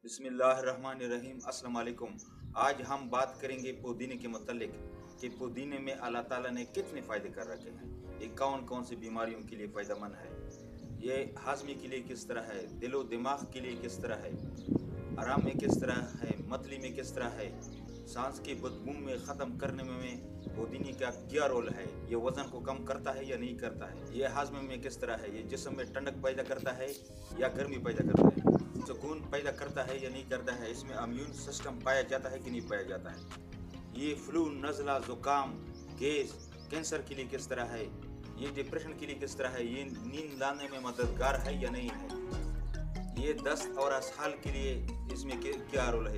बिस्मिल्लाहिर्रहमानिर्रहीम। अस्सलाम वालेकुम। आज हम बात करेंगे पुदीने के मतलब कि पुदीने में अल्लाह ताला ने कितने फ़ायदे कर रखे हैं। ये कौन कौन सी बीमारियों के लिए फ़ायदेमंद है, ये हाजमे के लिए किस तरह है, दिलो दिमाग के लिए किस तरह है, आराम में किस तरह है, मतली में किस तरह है, सांस की बदबू में ख़त्म करने में पुदीने का क्या रोल है, ये वज़न को कम करता है या नहीं करता है, ये हाजमे में किस तरह है, ये जिस्म में ठंडक पैदा करता है या गर्मी पैदा करता है, सुकून पैदा करता है या नहीं करता है, इसमें इम्यून सिस्टम पाया जाता है कि नहीं पाया जाता है, ये फ्लू, नज़ला, ज़ुकाम, गैस, कैंसर के लिए किस तरह है, ये डिप्रेशन के लिए किस तरह है, ये नींद लाने में मददगार है या नहीं है, ये दस्त और असहाल के लिए इसमें क्या रोल है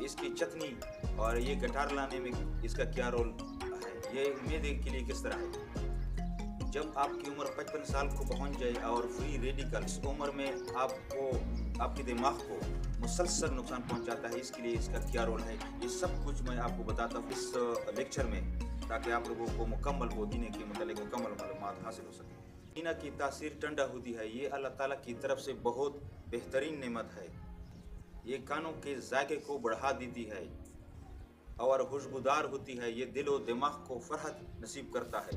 इसकी चटनी, और ये गटार लाने में इसका क्या रोल है, ये मैदे के लिए किस तरह है। जब आपकी उम्र 55 साल को पहुंच जाए और फ्री रेडिकल इस उम्र में आपके दिमाग को मुसलसल नुकसान पहुंचाता है, इसके लिए इसका क्या रोल है, ये सब कुछ मैं आपको बताता हूँ इस लेक्चर में, ताकि आप लोगों को मुकम्मल पुदीने के मतलब मुकम्मल मालूमात हासिल हो सके। पुदीना की तासीर ठंडा होती है, ये अल्लाह ताला की तरफ से बहुत बेहतरीन नेमत है। ये कानों के जायके को बढ़ा देती है और खुशबूदार होती है। ये दिल और दिमाग को फरहत नसीब करता है।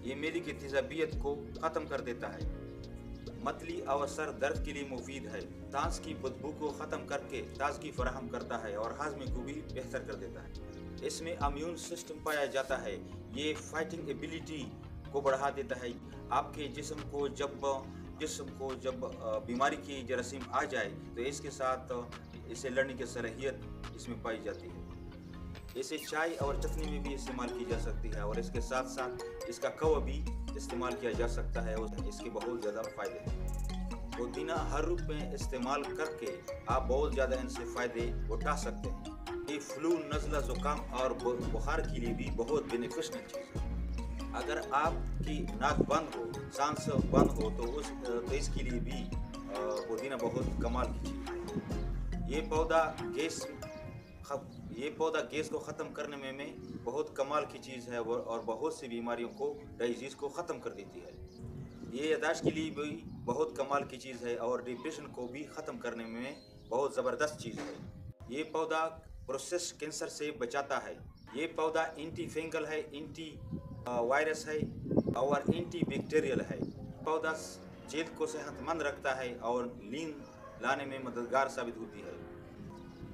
ये मेरी की तेजाबियत को ख़त्म कर देता है। मतली और सर दर्द के लिए मुफीद है। सांस की बदबू को ख़त्म करके ताजगी फराहम करता है और हाजमे को भी बेहतर कर देता है। इसमें इम्यून सिस्टम पाया जाता है। ये फाइटिंग एबिलिटी को बढ़ा देता है। आपके जिस्म को जब बीमारी की जरासीम आ जाए तो इसके साथ इसे लड़ने की सलाहियत इसमें पाई जाती है। इसे चाय और चटनी में भी इस्तेमाल की जा सकती है और इसके साथ साथ इसका कवा भी इस्तेमाल किया जा सकता है और इसके बहुत ज़्यादा फ़ायदे हैं। पुदीना हर रूप में इस्तेमाल करके आप बहुत ज़्यादा इनसे फ़ायदे उठा सकते हैं। ये फ्लू, नज़ला, ज़ुकाम और बुखार के लिए भी बहुत बेनिफिशियल चीज़ है। अगर आपकी नाक बंद हो, सांस बंद हो तो इसके लिए भी पुदीना बहुत कमाल की चीज़ है। ये पौधा गैस को ख़त्म करने में बहुत कमाल की चीज़ है और बहुत सी बीमारियों को डाइजीज़ को ख़त्म कर देती है। ये यादाश्त के लिए भी बहुत कमाल की चीज़ है और डिप्रेशन को भी ख़त्म करने में बहुत ज़बरदस्त चीज़ है। ये पौधा प्रोसेस कैंसर से बचाता है। ये पौधा एंटी फंगल है, एंटी वायरस है और एंटी बैक्टीरियल है। पौधा जल्द को सेहतमंद रखता है और नींद लाने में मददगार साबित होती है।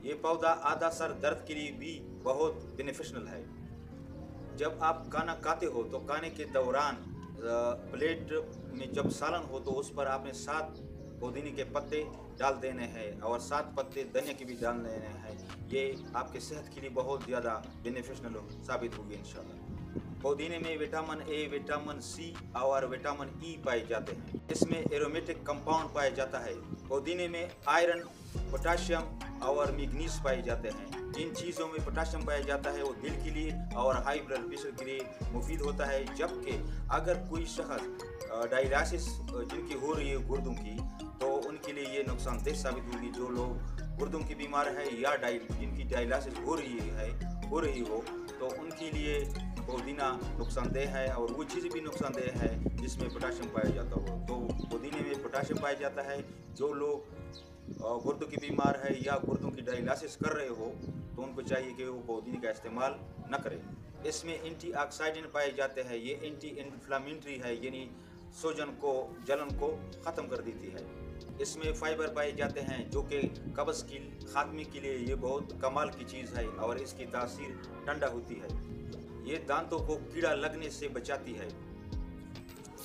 ये पौधा आधा सर दर्द के लिए भी बहुत बेनिफिशियल है। जब आप खाना खाते हो तो खाने के दौरान प्लेट में जब सालन हो तो उस पर आपने 7 पुदीने के पत्ते डाल देने हैं और 7 पत्ते धनिया के भी डाल देने हैं। ये आपके सेहत के लिए बहुत ज़्यादा बेनिफिशियल साबित होगी इंशाल्लाह। पुदीने में विटामिन ए, विटामिन सी और विटामिन ई पाए जाते हैं। इसमें एरोमेटिक कंपाउंड पाया जाता है। पुदीने में आयरन, पोटाशियम और मैग्नीज पाए जाते हैं। जिन चीज़ों में पोटाशियम पाया जाता है वो दिल के लिए और हाई ब्लड प्रेशर के लिए मुफीद होता है। जबकि अगर कोई शख्स डायलिसिस जिनकी हो रही है गुर्दों की, तो उनके लिए ये नुकसानदेह साबित होगी। जो लोग गुर्दों की बीमार है या जिनकी डायलिसिस हो रही हो तो उनके लिए पुदीना नुकसानदेह है और वो चीज़ भी नुकसानदेह है जिसमें पोटाशियम पाया जाता हो। तो पुदीने में पोटाशियम पाया जाता है। जो लोग गुर्दों की बीमार है या गुर्दों की डायलिसिस कर रहे हो तो उनको चाहिए कि वो पुदीने का इस्तेमाल न करें। इसमें एंटीऑक्सीडेंट पाए जाते हैं। ये एंटी इन्फ्लामेटरी है, यानी जलन को ख़त्म कर देती है। इसमें फाइबर पाए जाते हैं जो कि कब्ज़ की खात्मे के लिए ये बहुत कमाल की चीज़ है और इसकी तासीर ठंडा होती है। ये दांतों को कीड़ा लगने से बचाती है।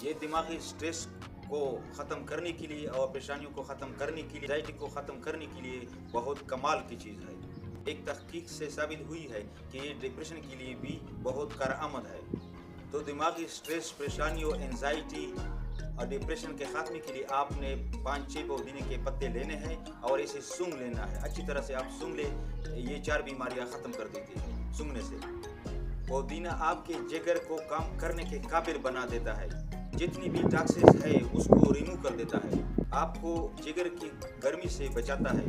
ये दिमागी स्ट्रेस को ख़त्म करने के लिए और परेशानियों को ख़त्म करने के लिए, एंजाइटी को ख़त्म करने के लिए बहुत कमाल की चीज़ है। एक तहकीक से साबित हुई है कि ये डिप्रेशन के लिए भी बहुत कारआमद है। तो दिमागी स्ट्रेस, परेशानियों, एंजाइटी और डिप्रेशन के खात्मे के लिए आपने 5-6 पुदीने के पत्ते लेने हैं और इसे सूंघ लेना है। अच्छी तरह से आप सूंघ ले, ये 4 बीमारियां ख़त्म कर देती है सूंघने से। पुदीना आपके जिगर को काम करने के काबिल बना देता है। जितनी भी टॉक्सिस है उसको रिमूव कर देता है, आपको जिगर की गर्मी से बचाता है,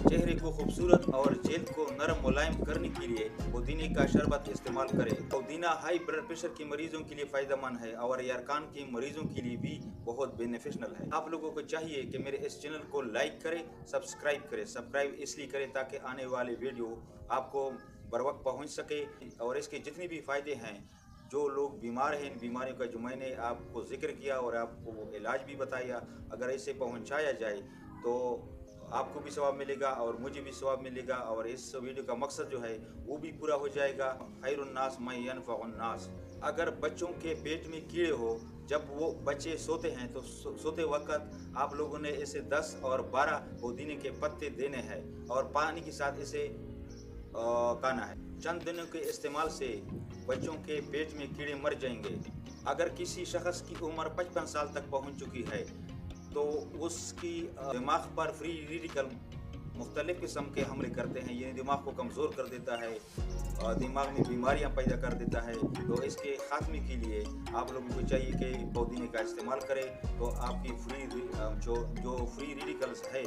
चेहरे को खूबसूरत और जल्द को नरम मुलायम करने के लिए पुदीने का शरबत इस्तेमाल करें। पुदीना हाई ब्लड प्रेशर के मरीजों के लिए फ़ायदेमंद है और यरकान के मरीजों के लिए भी बहुत बेनिफिशियल है। आप लोगों को चाहिए कि मेरे इस चैनल को लाइक करें, सब्सक्राइब करें। सब्सक्राइब इसलिए करें ताकि आने वाले वीडियो आपको बर वक्त पहुँच सके और इसके जितने भी फ़ायदे हैं, जो लोग बीमार हैं, इन बीमारियों का जो मैंने आपको जिक्र किया और आपको इलाज भी बताया, अगर इसे पहुंचाया जाए तो आपको भी सवाब मिलेगा और मुझे भी सवाब मिलेगा और इस वीडियो का मकसद जो है वो भी पूरा हो जाएगा। खैरुन्नास मैं यनफ़उन्नास। अगर बच्चों के पेट में कीड़े हो, जब वो बच्चे सोते हैं तो सोते वक्त आप लोगों ने इसे 10 और 12 पुदीने के पत्ते देने हैं और पानी के साथ इसे खाना है। चंद दिनों के इस्तेमाल से बच्चों के पेट में कीड़े मर जाएंगे। अगर किसी शख्स की उम्र 55 साल तक पहुंच चुकी है तो उसकी दिमाग पर फ्री रेडिकल मुख्तलिफ किस्म के हमले करते हैं, ये दिमाग को कमज़ोर कर देता है, दिमाग में बीमारियां पैदा कर देता है। तो इसके खात्मे के लिए आप लोगों को चाहिए कि पुदीने का इस्तेमाल करें तो आपकी जो फ्री रेडिकल्स है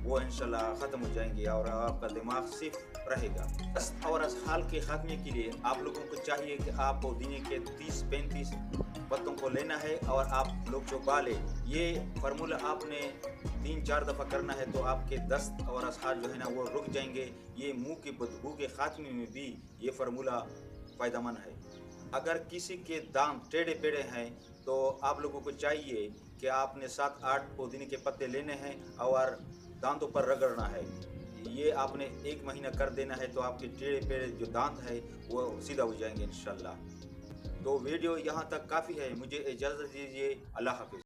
वो इंशाल्लाह ख़त्म हो जाएंगे और आपका दिमाग सिर्फ रहेगा। दस्त और असहाल के खात्मे के लिए आप लोगों को चाहिए कि आप पुदीने के 30-35 पत्तों को लेना है और आप लोग चबा लें। ये फार्मूला आपने 3-4 दफ़ा करना है तो आपके दस्त और असहाल जो है ना वो रुक जाएंगे। ये मुंह की बदबू के खात्मे में भी ये फार्मूला फ़ायदेमंद है। अगर किसी के दांत टेढ़े पेढ़े हैं तो आप लोगों को चाहिए कि आपने 7-8 पुदीने के पत्ते लेने हैं और दांतों पर रगड़ना है। ये आपने 1 महीना कर देना है तो आपके टेढ़े पेढ़े जो दांत है वो सीधा हो जाएंगे इंशाल्लाह। तो वीडियो यहाँ तक काफ़ी है, मुझे इजाज़त दीजिए। अल्लाह हाफ़िज़।